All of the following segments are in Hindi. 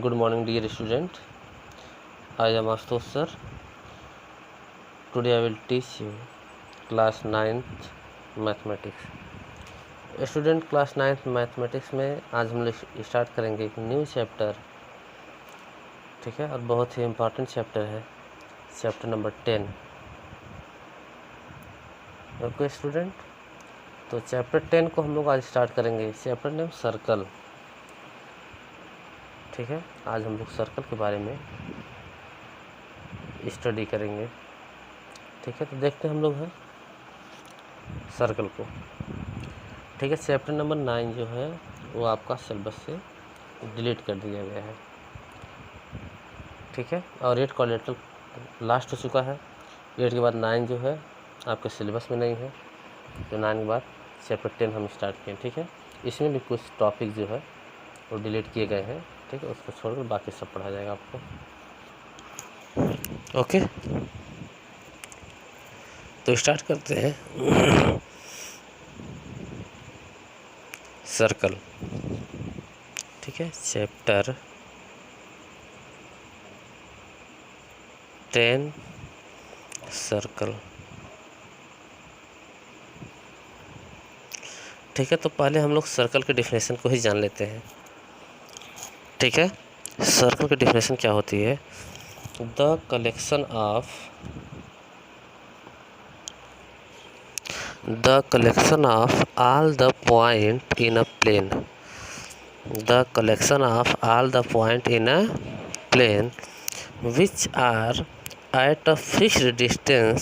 Good morning, dear student. I am Ashutosh sir. Today I will teach you class 9th mathematics. Student class 9th mathematics में आज हम लोग स्टार्ट करेंगे एक न्यू चैप्टर. ठीक है, और बहुत ही इम्पोर्टेंट चैप्टर है, चैप्टर नंबर 10. ओके स्टूडेंट, तो चैप्टर 10 को हम लोग आज स्टार्ट करेंगे. Chapter name circle. ठीक है, आज हम लोग सर्कल के बारे में स्टडी करेंगे. ठीक है, तो देखते हैं हम लोग हैं सर्कल को. ठीक है, चैप्टर नंबर 9 जो है वो आपका सिलेबस से डिलीट कर दिया गया है. ठीक है, और 8 क्वाड्रेटिक लास्ट हो चुका है. 8 के बाद 9 जो है आपके सिलेबस में नहीं है, तो 9 के बाद चैप्टर 10 हम स्टार्ट किए. ठीक है, इसमें भी कुछ टॉपिक जो है वो डिलीट किए गए हैं. ठीक है, उसको छोड़कर बाकी सब पढ़ा जाएगा आपको. ओके, तो स्टार्ट करते हैं. सर्कल. ठीक है, चैप्टर 10 सर्कल. ठीक है, तो पहले हम लोग सर्कल के डिफिनेशन को ही जान लेते हैं. ठीक है, सर्कल की डिफिनेशन क्या होती है? The collection of all the point in a plane. The collection of all the point in a plane which are at a fixed distance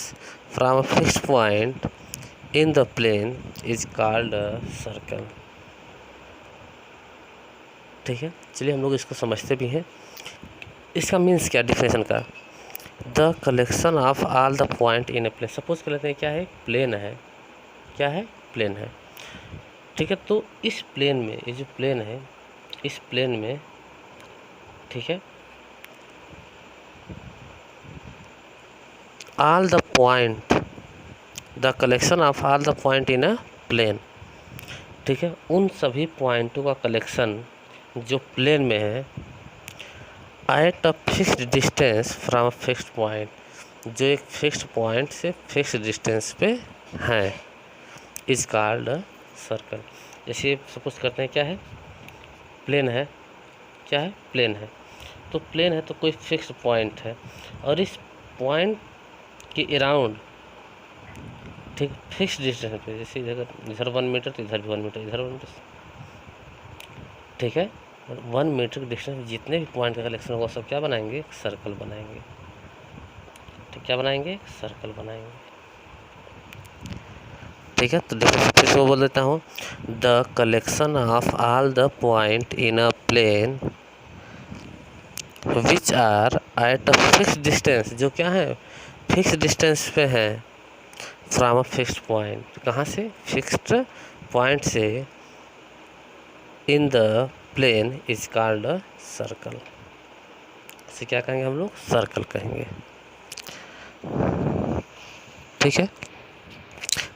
from a fixed point in the plane is called a circle. ठीक है, चलिए हम लोग इसको समझते भी हैं. इसका मीन्स क्या डिफिनेशन का? The collection of all the point in a plane. Suppose कर लेते हैं क्या है, प्लेन है. क्या है? प्लेन है. ठीक है, तो इस प्लेन में, ये जो प्लेन है, इस प्लेन में, ठीक है, all the point, the collection of all the point in a plane. ठीक है, उन सभी पॉइंटों का कलेक्शन जो प्लेन में है, at a fixed distance from fixed point, जो एक फिक्स्ड पॉइंट से फिक्स्ड डिस्टेंस पे हैं, इज कॉल्ड अ सर्कल. जैसे सपोज करते हैं क्या है, प्लेन है. क्या है? प्लेन है. तो प्लेन है तो कोई फिक्स्ड पॉइंट है, और इस पॉइंट के अराउंड, ठीक, फिक्स्ड डिस्टेंस पे, जैसे इधर 1 मीटर तो इधर भी 1 मीटर, इधर 1 मीटर. ठीक है, 1 मीटर के डिस्टेंस में जितने भी पॉइंट का कलेक्शन होगा सब क्या बनाएंगे? सर्कल बनाएंगे. तो क्या बनाएंगे? सर्कल बनाएंगे. ठीक है, तो देखो फिर से बोल देता हूँ. The collection of all the point in a plane which are at a fix distance, जो क्या है? फिक्स डिस्टेंस पे है, फ्रॉम अ फिक्स्ड पॉइंट. कहाँ से? फिक्स्ड पॉइंट से, in the plane is called a circle. इसे क्या कहेंगे हम लोग? सर्कल कहेंगे. ठीक है,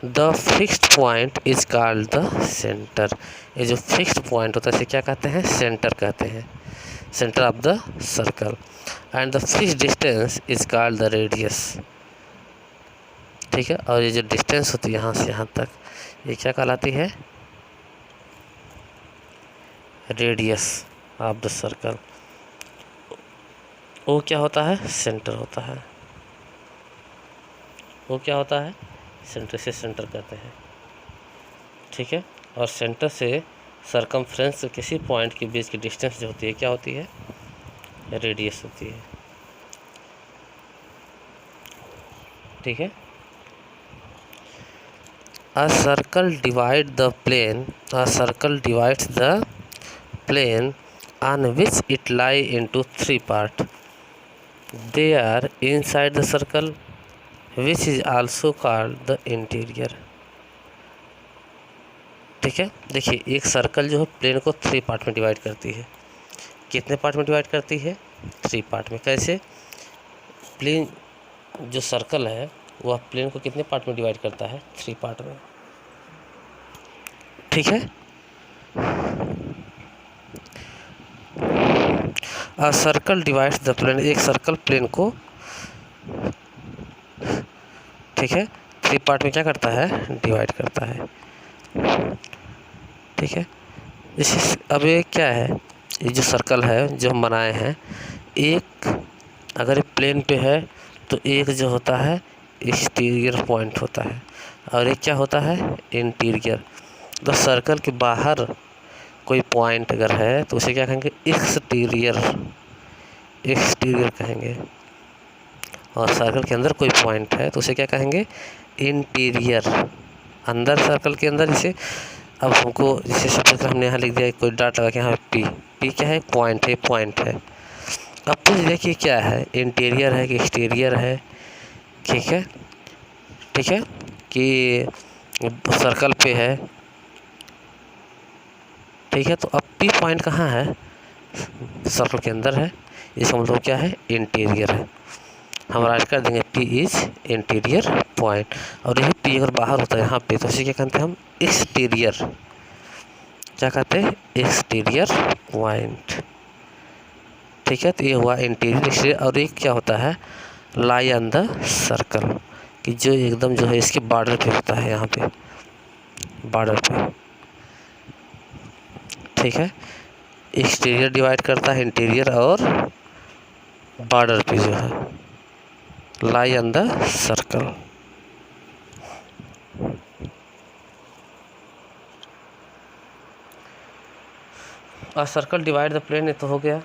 the fixed point is called the centre. ये जो फिक्स्ड पॉइंट होता है इसे क्या कहते हैं? सेंटर कहते हैं. Centre of the circle. And the fixed distance is called the radius. ठीक है, और ये जो डिस्टेंस होती है यहाँ से यहाँ तक, ये क्या कहलाती है? Radius of the circle. वो क्या होता है? सेंटर होता है. वो क्या होता है? सेंटर से सेंटर कहते हैं. ठीक है, और सेंटर से सरकमफ्रेंस से किसी पॉइंट के बीच की डिस्टेंस जो होती है क्या होती है? रेडियस होती है. ठीक है, a circle divide the plane, a circle divides the plane on which it lie into 3 parts. They are inside the circle, which is also called the interior. ठीक है, देखिए एक सर्कल जो है प्लेन को 3 पार्ट में डिवाइड करती है. कितने पार्ट में डिवाइड करती है? 3 पार्ट में. कैसे? प्लेन जो सर्कल है वह प्लेन को कितने पार्ट में डिवाइड करता है? 3 पार्ट में. ठीक है, a circle divides the plane, एक सर्कल प्लेन को, ठीक है, 3 पार्ट में क्या करता है, डिवाइड करता है, ठीक है। इसी अब ये क्या है, ये जो सर्कल है जो हम बनाए हैं, एक अगर प्लेन पे है तो एक जो होता है एक्सटीरियर पॉइंट होता है और एक क्या होता है, इंटीरियर। तो सर्कल के बाहर कोई पॉइंट अगर है तो उसे क्या कहेंगे, एक्सटीरियर, एक्सटीरियर कहेंगे। और सर्कल के अंदर कोई पॉइंट है तो उसे क्या कहेंगे, इंटीरियर। अंदर सर्कल के अंदर जैसे अब हमको जैसे सपोज हमने यहाँ लिख दिया कोई डॉट लगा के यहाँ पी, पी क्या है, पॉइंट है, पॉइंट है। अब पूछ देखिए क्या है, इंटीरियर है कि एक्सटीरियर है, ठीक है, ठीक है, कि सर्कल पे है, ठीक है। तो अब पी पॉइंट कहाँ है, सर्कल के अंदर है, इसका मतलब क्या है, इंटीरियर है। हम राइट कर देंगे पी इज इंटीरियर पॉइंट। और यही पी अगर बाहर होता है यहाँ पे तो उसे क्या कहते हैं हम, एक्सटीरियर, क्या कहते हैं, एक्सटीरियर पॉइंट, ठीक है। तो ये हुआ इंटीरियर एक्सटीरियर। और एक क्या होता है, लाई ऑन द सर्कल, कि जो एकदम जो है इसके बॉर्डर पे होता है, यहाँ पे बॉर्डर पे, ठीक है। एक्सटीरियर डिवाइड करता है इंटीरियर और बॉर्डर पे जो है, lie on the circle. A circle divide the plane, ये तो हो गया।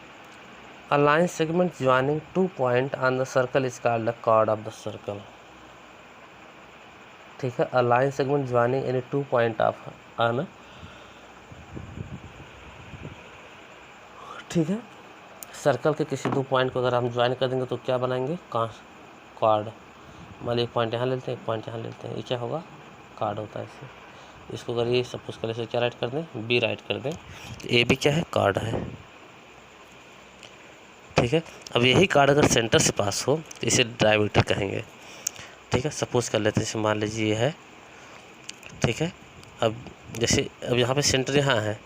A line segment joining 2 point on the circle is called the chord of the circle, ठीक है। A line segment joining any 2 point of on, ठीक है। सर्कल के किसी 2 पॉइंट को अगर हम ज्वाइन कर देंगे तो क्या बनाएंगे, कॉर्ड। मान लीजिए एक पॉइंट यहाँ लेते हैं, एक पॉइंट यहाँ लेते हैं, ये क्या होगा, कॉर्ड होता है इसे। इसको अगर ये सपोज कर इसे क्या राइट कर दें, बी राइट कर दें, तो ए भी क्या है, कॉर्ड है, ठीक है। अब यही कार्ड अगर सेंटर से पास हो तो इसे डायमीटर कहेंगे, ठीक है। सपोज कर लेते हैं, जैसे मान लीजिए ये है, ठीक है। अब जैसे अब यहाँ पे सेंटर यहाँ है,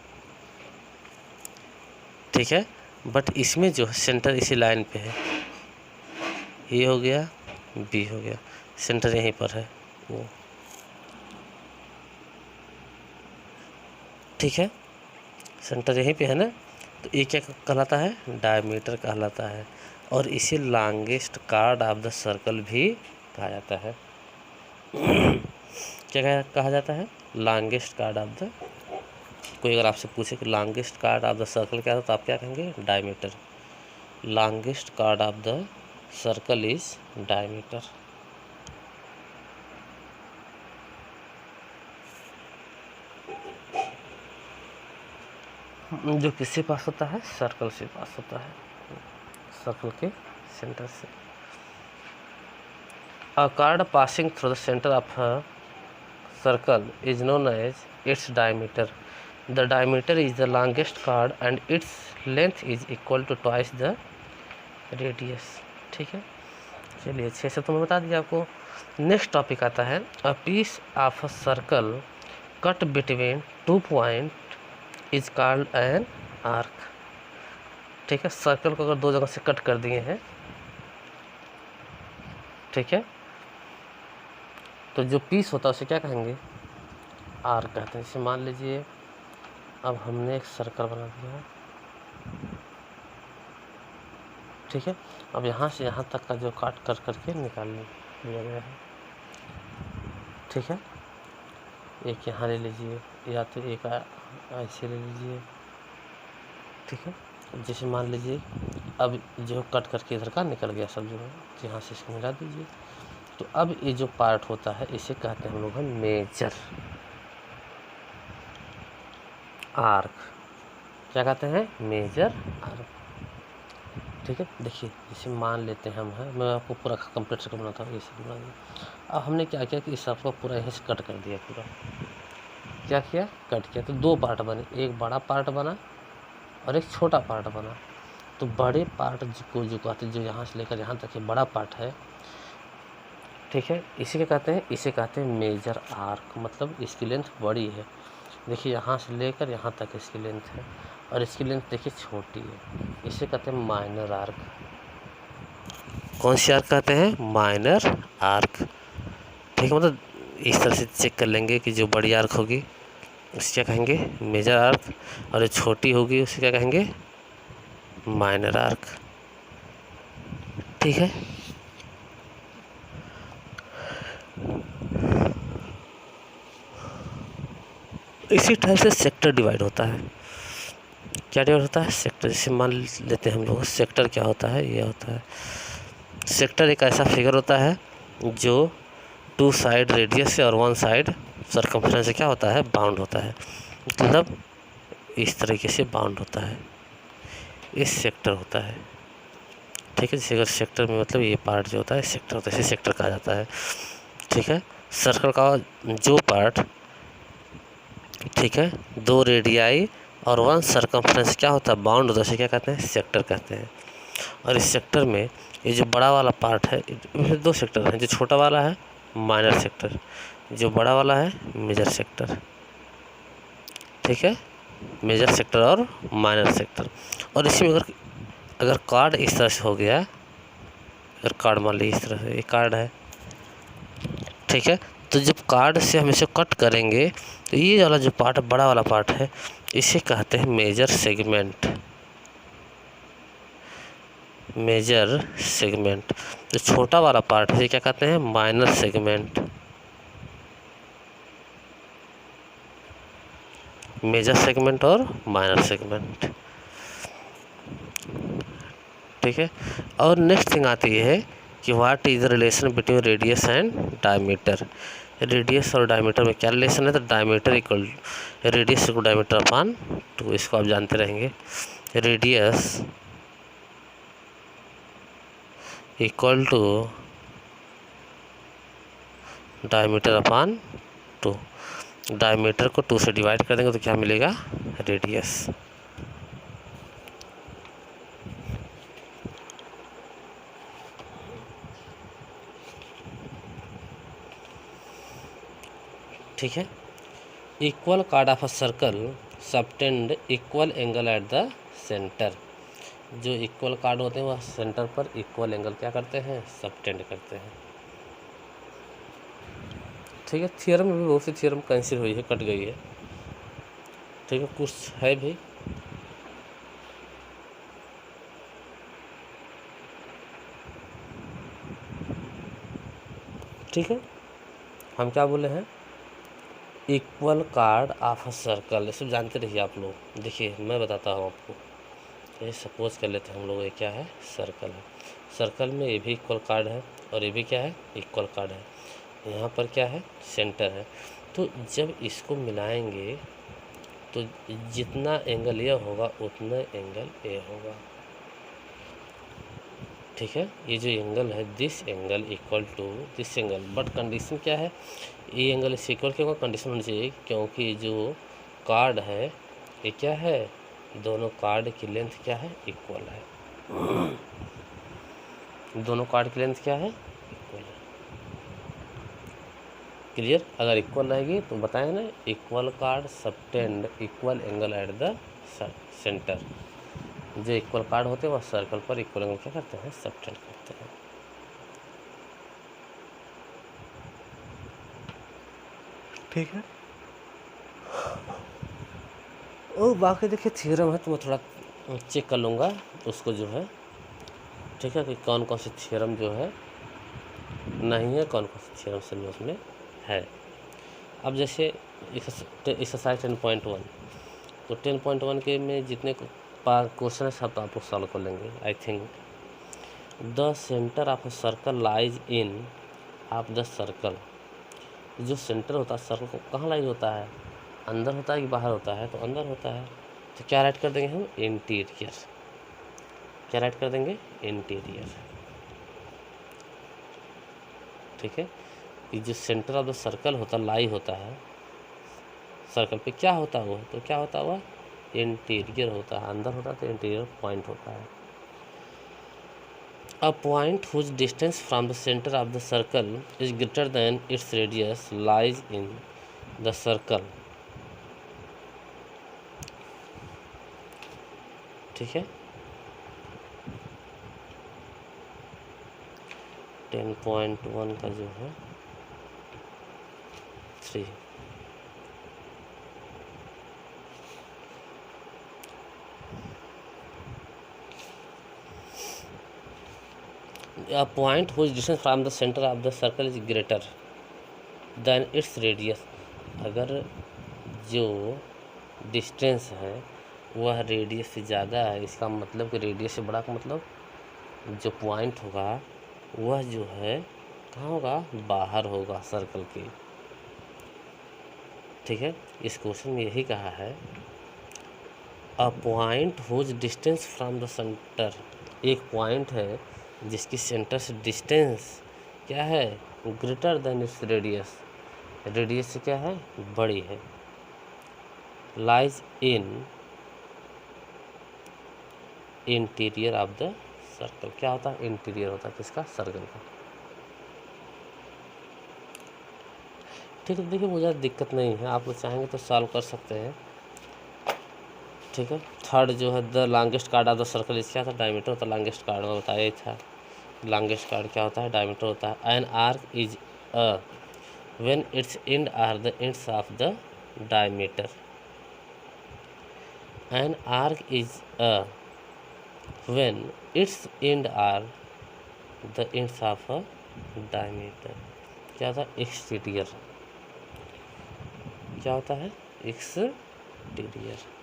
ठीक है, बट इसमें जो सेंटर इसी लाइन पे है, ये हो गया, बी हो गया, सेंटर यहीं पर है वो, ठीक है, सेंटर यहीं पे है ना। तो ये क्या कहलाता है, डायमीटर कहलाता है। और इसे longest card of the circle भी कहा जाता है। क्या कहा जाता है, लॉन्गेस्ट कार्ड ऑफ द, कोई अगर आपसे पूछे कि longest card of the circle क्या है तो आप क्या कहेंगे, diameter. Longest card of the circle is diameter. जो किससे पास होता है, सर्कल से पास होता है, सर्कल के सेंटर से। A chord passing through the centre of a circle is known as its diameter. The diameter is the longest chord and its length is equal to twice the radius, ठीक है। चलिए अच्छे से तो मैं बता दिया आपको। नेक्स्ट टॉपिक आता है, a piece of a circle cut between 2 point is called an arc, ठीक है। सर्कल को अगर 2 जगह से कट कर दिए हैं, ठीक है, तो जो पीस होता है उसे क्या कहेंगे, आर्क कहते हैं। जैसे मान लीजिए अब हमने एक सर्कल बना दिया, ठीक है। अब यहाँ से यहाँ तक का जो काट कर करके निकाल लिया गया है, ठीक है। एक यहाँ ले लीजिए या तो एक ऐसे ले लीजिए, ठीक है। जैसे मान लीजिए अब जो कट करके इधर का निकल गया सब जो है, तो यहाँ से इसको मिला दीजिए। तो अब ये जो पार्ट होता है इसे कहते हैं हम लोग हैं मेजर आर्क। क्या कहते हैं, मेजर आर्क, ठीक है। देखिए जैसे मान लेते हैं हम हैं, मैं आपको पूरा कंप्लीट सर्कल बनाता हूँ, ये बना दिया। अब हमने क्या किया कि इस सबको पूरा यहीं से कट कर दिया, पूरा क्या किया, कट किया। तो 2 पार्ट बने, एक बड़ा पार्ट बना और एक छोटा पार्ट बना। तो बड़े पार्ट को जो कहते हैं, जो यहाँ से लेकर यहाँ तक ये बड़ा पार्ट है, ठीक है, इसे क्या कहते हैं, इसे कहते हैं मेजर आर्क। मतलब इसकी लेंथ बड़ी है, देखिए यहाँ से लेकर यहाँ तक इसकी लेंथ है। और इसकी लेंथ देखिए छोटी है, इसे कहते हैं माइनर आर्क। कौन सी आर्क कहते हैं? Minor arc. ठीक है, मतलब इस तरह से चेक कर लेंगे कि जो बड़ी आर्क होगी उसे क्या कहेंगे? मेजर आर्क, और जो छोटी होगी उसे क्या कहेंगे? Minor arc. ठीक है, इसी टाइप से सेक्टर डिवाइड होता है। क्या डिवाइड होता है? सेक्टर। जैसे मान लेते हैं हम लोग, सेक्टर क्या होता है? ये होता है, सेक्टर एक ऐसा फिगर होता है जो 2 साइड रेडियस से और 1 साइड सरकमफ्रेंस से क्या होता है? बाउंड होता है। मतलब इस तरीके से बाउंड होता है, ये सेक्टर होता है। ठीक है, जैसे अगर सेक्टर में मतलब ये पार्ट जो होता है सेक्टर होता है, इसे सेक्टर कहा जाता है। ठीक है, सर्कल का जो पार्ट, ठीक है, 2 रेडियाई और 1 सरकमफ्रेंस क्या होता है? बाउंड होता है, इसे क्या कहते हैं? सेक्टर कहते हैं। और इस सेक्टर में ये जो बड़ा वाला पार्ट है, इसमें 2 सेक्टर हैं, जो छोटा वाला है माइनर सेक्टर, जो बड़ा वाला है मेजर सेक्टर। ठीक है, मेजर सेक्टर और माइनर सेक्टर। और इसमें अगर कार्ड इस तरह से हो गया, अगर कार्ड मान लीजिए इस तरह से, ये कार्ड है, ठीक है, तो जब कार्ड से हम इसे कट करेंगे तो ये वाला जो पार्ट है, बड़ा वाला पार्ट है, इसे कहते हैं मेजर सेगमेंट। Major segment. जो छोटा वाला पार्ट है इसे क्या कहते हैं? Minor segment. मेजर सेगमेंट और माइनर सेगमेंट। ठीक है, और नेक्स्ट थिंग आती है कि what is the relation between radius and diameter. Radius और डायमीटर में क्या रिलेशन है? तो diameter equal radius equal diameter upon 2, इसको आप जानते रहेंगे। Radius equal to diameter upon 2। Diameter को 2 से डिवाइड कर देंगे तो क्या मिलेगा? रेडियस। ठीक है, equal card of a circle subtend equal angle at the centre. जो इक्वल कार्ड होते हैं वह सेंटर पर इक्वल एंगल क्या करते हैं? सबटेंड करते हैं। ठीक है, थियरम में भी बहुत सी थियरम कैंसिल हुई है, कट गई है। ठीक है, कुछ है भी। ठीक है, हम क्या बोले हैं? Equal card of a circle, ये सब जानते रहिए आप लोग। देखिए मैं बताता हूँ आपको, ये सपोज कर लेते हैं हम लोग, ये क्या है? सर्कल है। सर्कल में ये भी इक्वल कार्ड है और ये भी क्या है? इक्वल कार्ड है। यहाँ पर क्या है? सेंटर है। तो जब इसको मिलाएंगे तो जितना एंगल ये होगा उतना एंगल ए होगा। ठीक है, ये जो एंगल है, this angle equal to this angle, but condition क्या है? ये एंगल इससे इक्वल क्यों होगा? कंडीशन होनी चाहिए क्योंकि जो कार्ड है ये क्या है? दोनों कार्ड की लेंथ क्या है? इक्वल है। दोनों कार्ड की लेंथ क्या है? इक्वल है। क्लियर? अगर इक्वल रहेगी तो बताएं ना, equal card subtend equal angle at the centre. जो इक्वल कार्ड होते हैं वह सर्कल पर इक्वल एंगल क्या करते हैं? सबटेंड करते हैं। ठीक है, और बाकी देखिए थियरम है तो मैं थोड़ा चेक कर लूँगा उसको जो है। ठीक है, कि कौन कौन सी थियरम जो है नहीं है, कौन कौन सी थियरम सिलेबस में है। अब जैसे एक्सरसाइज 10.1, तो 10.1 के में जितने क्वेश्चन है सब तो आप लोग सॉल्व कर लेंगे I think. The centre of a circle lies in of the circle. जो सेंटर होता है सर्कल को कहाँ लाइज होता है? अंदर होता है कि बाहर होता है? तो अंदर होता है। तो क्या राइट कर देंगे हम? इंटीरियर। क्या राइट कर देंगे? इंटीरियर। ठीक है, कि जो सेंटर ऑफ द सर्कल होता लाई होता है सर्कल पे, क्या होता है वो? तो क्या होता है? वह इंटीरियर होता है। अंदर होता है तो इंटीरियर पॉइंट होता है। A point whose distance from the centre of the circle is greater than its radius lies in the circle. ठीक है। 10.1 का जो है 3। A point whose distance from the center of the circle is greater than its radius। अगर जो डिस्टेंस है वह रेडियस से ज़्यादा है, इसका मतलब कि रेडियस से बड़ा का मतलब जो पॉइंट होगा वह जो है कहाँ होगा, बाहर होगा सर्कल के। ठीक है, इस क्वेश्चन में यही कहा है a point whose distance from the centre, एक पॉइंट है जिसकी सेंटर से डिस्टेंस क्या है, greater than its radius, radius से क्या है, बड़ी है। Lies in interior of the circle, क्या होता है, इंटीरियर होता है किसका, सर्कल का। ठीक है, देखिए मुझे ज़्यादा दिक्कत नहीं है, आप लोग चाहेंगे तो सॉल्व कर सकते हैं। ठीक है, थर्ड जो है the longest card of the circle, इसका था डायमीटर होता है, लॉन्गेस्ट कार्ड में बताया ही था। लॉन्गेस्ट कार्ड क्या होता है, डायमीटर होता है। An arc is a when its end are the ends of the diameter. An arc is a when its end are the ends of a diameter. क्या था, एक्सटीरियर, क्या होता है, exterior.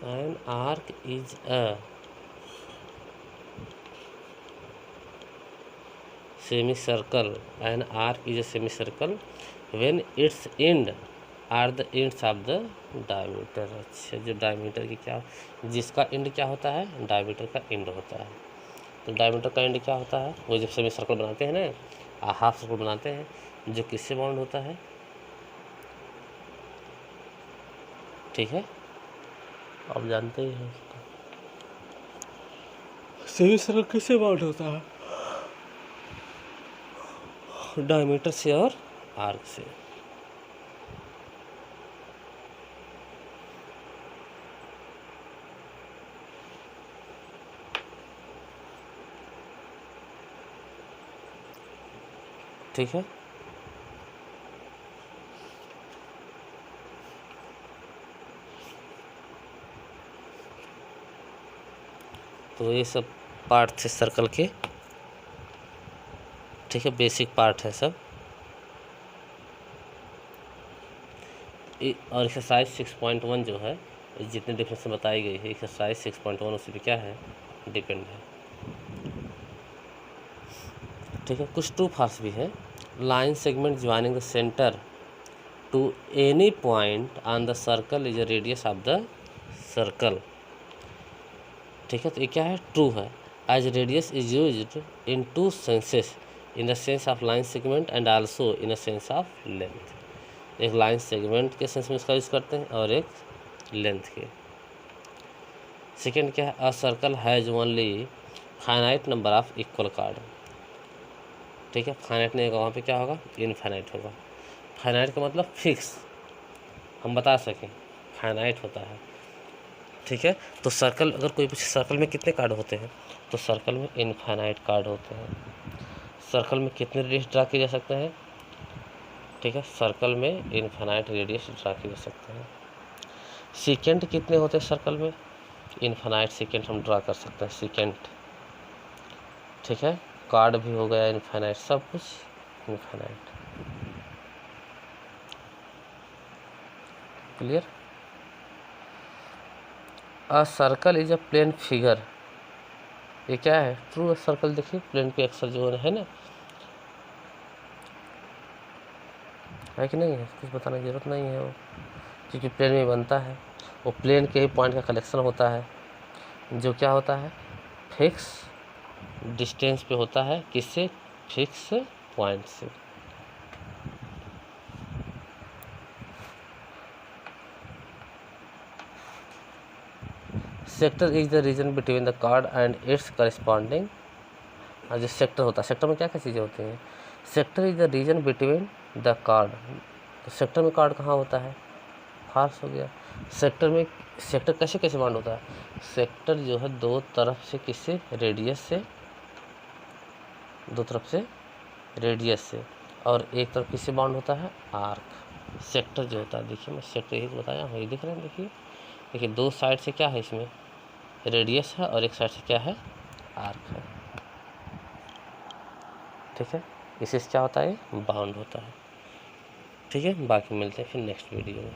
An arc is a semicircle. An arc is a semicircle when its end are the ends of the diameter। अच्छा, जो डायमीटर की क्या, जिसका एंड क्या होता है, डायमीटर का एंड होता है। तो डायमीटर का एंड क्या होता है, वो जब सेमी सर्कल बनाते हैं ना, हाफ सर्कल बनाते हैं, जो किससे बाउंड होता है। ठीक है, आप जानते ही हैं सेमी सर्कल किससे बाउंड होता है, डायमीटर से और आर्क से। ठीक है, तो ये सब पार्ट थे सर्कल के। ठीक है, बेसिक पार्ट है सब। और एक्सरसाइज 6.1 जो है, जितनी डिफिनेशन बताई गई है एक्सरसाइज 6.1 उसी पे क्या है, डिपेंड है। ठीक है, कुछ ट्रू फॉल्स भी है। Line segment joining the centre to any point on the circle is a radius of the circle. ठीक है, तो ये क्या है, ट्रू है। As radius is used in two senses, in the sense of line segment and also in the sense of length. एक लाइन सेगमेंट के सेंस में इसका यूज करते हैं और एक लेंथ के। सेकेंड क्या है, a circle has only finite number of equal card. ठीक है, फाइनाइट नहीं होगा, वहाँ पे क्या होगा, इनफाइनाइट होगा। फाइनाइट का मतलब फिक्स, हम बता सकें, फाइनाइट होता है। ठीक है, तो सर्कल, अगर कोई पूछे सर्कल में कितने कार्ड होते हैं, तो सर्कल में इनफाइनाइट कार्ड होते हैं। सर्कल में कितने रेडियस ड्रा किए जा सकते हैं, ठीक है, सर्कल में इनफाइनाइट रेडियस ड्रा किए जा सकते हैं। सेकेंड कितने होते हैं सर्कल में, इनफाइनाइट सेकेंड हम ड्रा कर सकते हैं, सेकेंड। ठीक है, कार्ड भी हो गया इनफाइनाइट, सब कुछ infinite. Clear. A circle is a plane figure, ये क्या है, ट्रू। सर्कल देखिए प्लेन पे अक्सर जो है ना, है कि नहीं है, कुछ बताने की जरूरत नहीं है वो, क्योंकि प्लेन में बनता है। वो प्लेन के ही पॉइंट का कलेक्शन होता है, जो क्या होता है, फिक्स डिस्टेंस पे होता है, किससे, फिक्स पॉइंट से। Sector is the region between the card and it's corresponding और जो सेक्टर होता है, सेक्टर में क्या क्या चीज़ें होती हैं? Sector is the region between the card. तो सेक्टर में कार्ड कहाँ होता है? फार्स हो गया। सेक्टर में सेक्टर कैसे कैसे बाउंड होता है? सेक्टर जो है दो तरफ से किससे? रेडियस से, दो तरफ से रेडियस से, और एक तरफ किससे बाउंड होता है? आर्क। सेक्टर जो होता है, देखिए मैं सेक्टर यही बताया हूँ, ये दिख रहे हैं, देखिए देखिए दो साइड से क्या है, इसमें रेडियस है और एक साइड से क्या है? आर्क है। ठीक है, इससे क्या होता है? बाउंड होता है। ठीक है, बाकी मिलते हैं फिर नेक्स्ट वीडियो में।